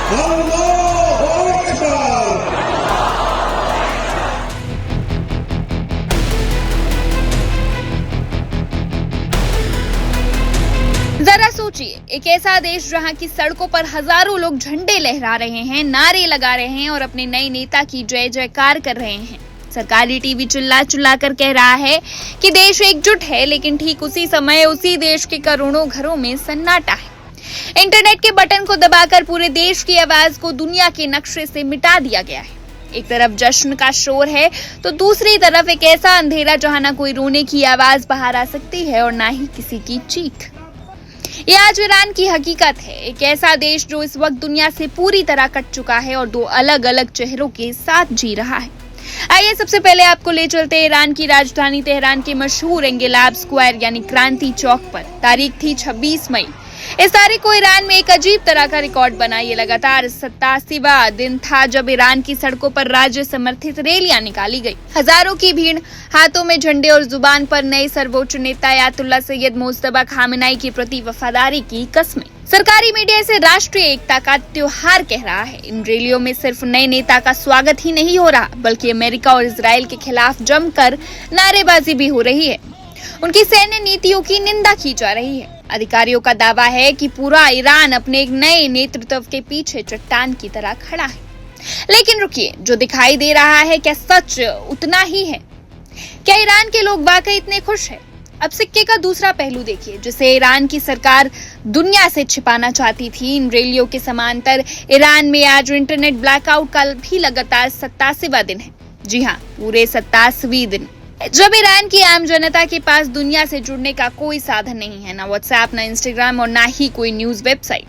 जरा सोचिए, एक ऐसा देश जहां की सड़कों पर हजारों लोग झंडे लहरा रहे हैं, नारे लगा रहे हैं और अपने नए नेता की जय जयकार कर रहे हैं। सरकारी टीवी चिल्ला चिल्ला कर कह रहा है कि देश एकजुट है, लेकिन ठीक उसी समय उसी देश के करोड़ों घरों में सन्नाटा है। इंटरनेट के बटन को दबाकर पूरे देश की आवाज को दुनिया के नक्शे से मिटा दिया गया है। एक तरफ जश्न का शोर है तो दूसरी तरफ एक ऐसा अंधेरा जहां ना कोई रोने की आवाज बाहर आ सकती है और ना ही किसी की चीख। ये आज ईरान की हकीकत है, एक ऐसा देश जो इस वक्त दुनिया से पूरी तरह कट चुका है और दो अलग अलग चेहरों के साथ जी रहा है। आइए सबसे पहले आपको ले चलते हैं ईरान की राजधानी तेहरान के मशहूर इंकिलाब स्क्वायर यानी क्रांति चौक पर। तारीख थी 26 मई। इस तारीख को ईरान में एक अजीब तरह का रिकॉर्ड बना। ये लगातार 87वां दिन था जब ईरान की सड़कों पर राज्य समर्थित रैलियां निकाली गई। हजारों की भीड़, हाथों में झंडे और जुबान पर नए सर्वोच्च नेता अयातुल्ला सैयद मुज्तबा खामेनेई के प्रति वफादारी की कस्में। सरकारी मीडिया इसे राष्ट्रीय एकता का त्योहार कह रहा है। इन रैलियों में सिर्फ नए नेता का स्वागत ही नहीं हो रहा, बल्कि अमेरिका और इजराइल के खिलाफ जमकर नारेबाजी भी हो रही है। उनकी सैन्य नीतियों की निंदा की जा रही है। अधिकारियों का दावा है कि पूरा ईरान अपने एक नए नेतृत्व के पीछे चट्टान की तरह खड़ा है। लेकिन रुकिए, जो दिखाई दे रहा है क्या सच उतना ही है? क्या ईरान के लोग वाकई इतने खुश हैं? अब सिक्के का दूसरा पहलू देखिए, जिसे ईरान की सरकार दुनिया से छिपाना चाहती थी। इन रैलियों के समांतर ईरान में आज इंटरनेट ब्लैकआउट का भी लगातार 87वां दिन है। जी हाँ, पूरे 87वें दिन, जब ईरान की आम जनता के पास दुनिया से जुड़ने का कोई साधन नहीं है, ना व्हाट्सएप, ना इंस्टाग्राम और ना ही कोई न्यूज वेबसाइट।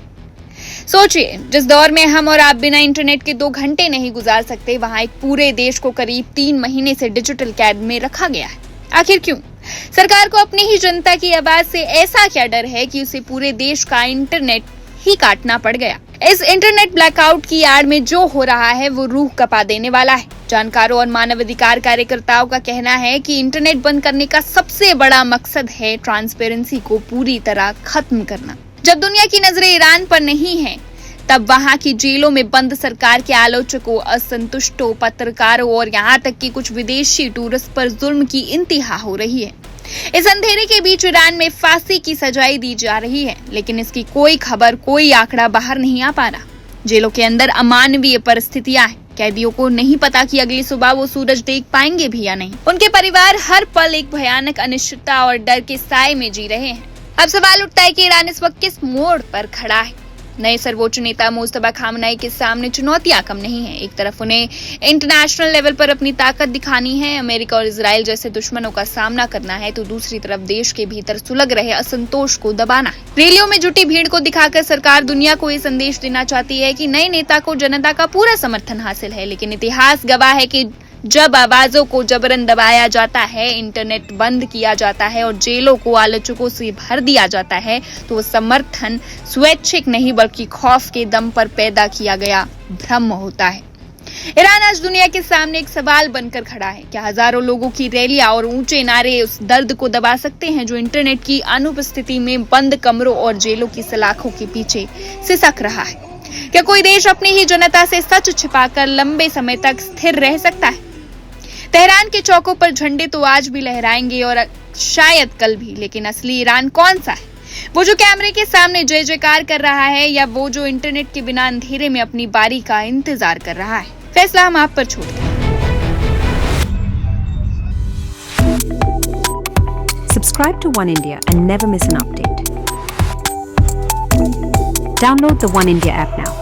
सोचिए, जिस दौर में हम और आप बिना इंटरनेट के 2 घंटे नहीं गुजार सकते, वहां एक पूरे देश को करीब 3 महीने से डिजिटल कैद में रखा गया है। आखिर क्यों? सरकार को अपनी ही जनता की आवाज से ऐसा क्या डर है कि उसे पूरे देश का इंटरनेट ही काटना पड़ गया? इस इंटरनेट ब्लैकआउट की आड़ में जो हो रहा है वो रूह कपा देने वाला है। जानकारों और मानवाधिकार कार्यकर्ताओं का कहना है कि इंटरनेट बंद करने का सबसे बड़ा मकसद है ट्रांसपेरेंसी को पूरी तरह खत्म करना। जब दुनिया की नजरें ईरान पर नहीं है, तब वहां की जेलों में बंद सरकार के आलोचकों, असंतुष्टों, पत्रकारों और यहाँ तक कि कुछ विदेशी टूरिस्ट पर जुल्म की इंतहा हो रही है। इस अंधेरे के बीच ईरान में फांसी की सजाएं दी जा रही है, लेकिन इसकी कोई खबर, कोई आंकड़ा बाहर नहीं आ पा रहा। जेलों के अंदर अमानवीय परिस्थितियां हैं। कैदियों को नहीं पता कि अगली सुबह वो सूरज देख पाएंगे भी या नहीं। उनके परिवार हर पल एक भयानक अनिश्चितता और डर के साए में जी रहे हैं। अब सवाल उठता है कि ईरान इस वक्त किस मोड़ पर खड़ा है? नए सर्वोच्च नेता मुज्तबा खामेनेई के सामने चुनौतियां कम नहीं है। एक तरफ उन्हें इंटरनेशनल लेवल पर अपनी ताकत दिखानी है, अमेरिका और इजराइल जैसे दुश्मनों का सामना करना है, तो दूसरी तरफ देश के भीतर सुलग रहे असंतोष को दबाना है। रैलियों में जुटी भीड़ को दिखाकर सरकार दुनिया को ये संदेश देना चाहती है कि नए नेता को जनता का पूरा समर्थन हासिल है, लेकिन इतिहास गवाह है कि जब आवाजों को जबरन दबाया जाता है, इंटरनेट बंद किया जाता है और जेलों को आलोचकों से भर दिया जाता है, तो वो समर्थन स्वैच्छिक नहीं बल्कि खौफ के दम पर पैदा किया गया भ्रम होता है। ईरान आज दुनिया के सामने एक सवाल बनकर खड़ा है। क्या हजारों लोगों की रैलियां और ऊंचे नारे उस दर्द को दबा सकते हैं जो इंटरनेट की अनुपस्थिति में बंद कमरों और जेलों की सलाखों के पीछे सिसक रहा है? क्या कोई देश अपनी ही जनता से सच छिपाकर लंबे समय तक स्थिर रह सकता है? तेहरान के चौकों पर झंडे तो आज भी लहराएंगे और शायद कल भी, लेकिन असली ईरान कौन सा है? वो जो कैमरे के सामने जय जयकार कर रहा है, या वो जो इंटरनेट के बिना अंधेरे में अपनी बारी का इंतजार कर रहा है? फैसला हम आप पर छोड़ते हैं। Subscribe to One India and never miss an update. Download the One India app now.